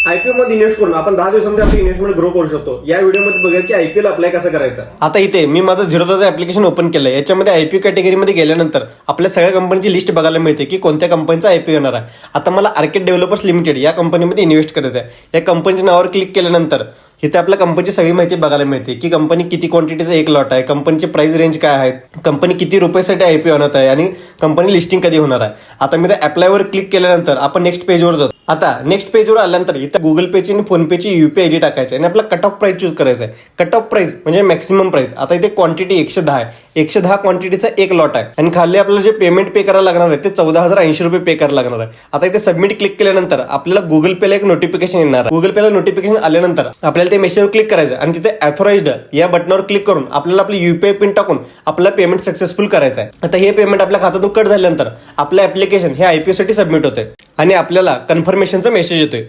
IPO मध्ये invest करून आपण 10 दिवसांमध्ये आपली इन्व्हेस्टमेंट ग्रो करू शकतो. या व्हिडिओमध्ये बघूया की आयपीएल अप्लाय कसं करायचं. आता इथे मी माझं झिरोदाचं ऍप्लिकेशन ओपन केलं. याच्यामध्ये आयपीओ कॅटेगरीमध्ये गेल्यानंतर आपल्या सगळ्या कंपनीची लिस्ट बघायला मिळते की कोणत्या कंपनीचा आयपीओ येणार आहे. आता मला आर्केड डेव्हलपर्स लिमिटेड या कंपनीमध्ये इन्व्हेस्ट करायचं आहे. या कंपनीच्या नावावर क्लिक केल्यानंतर इथे आपल्या कंपनीची सगळी माहिती बघायला मिळते की कंपनी किती क्वांटिटीचा एक लॉट आहे, कंपनीची प्राइस रेंज काय आहे, कंपनी किती रुपयासाठी आयपीओ आणत आहे आणि कंपनी लिस्टिंग कधी होणार आहे. आता मी त्या अप्लायवर क्लिक केल्यानंतर आपण नेक्स्ट पेजवर जातो. आता नेक्स्ट पेजवर आल्यानंतर इथं गुगल पेची आणि फोनपेची यूपीआय आयडी टाकायची आणि आपला कट ऑफ प्राइस चूज करायचा आहे. कट ऑफ प्राइस म्हणजे मॅक्सिमम प्राइस. आता इथे क्वांटिटी 110 आहे. 110 क्वांटिटीचा एक लॉट आहे आणि खाली आपल्याला जे पेमेंट पे करायला लागणार आहे ते 14,080 रुपये पे करायला लागणार आहे. आता इथे सबमिट क्लिक केल्यानंतर आपल्याला गुगल पेला एक नोटिफिकेशन येणार आहे. गुगल पेला नोटिफिकेशन आल्यानंतर आपल्याला ते मेसेजवर क्लिक करायचं आणि तिथे ऑथोराइज्ड या बटनावर क्लिक करून आपल्याला आपली यूपीआय पिन टाकून आपला पेमेंट सक्सेसफुल करायचं आहे. आता हे पेमेंट आपल्या खात्यातून कट झाल्यानंतर आपलं ऍप्लिकेशन हे आयपीओ साठी सबमिट होते आणि आपल्याला कन्फर्मेशनचा मेसेज येतोय.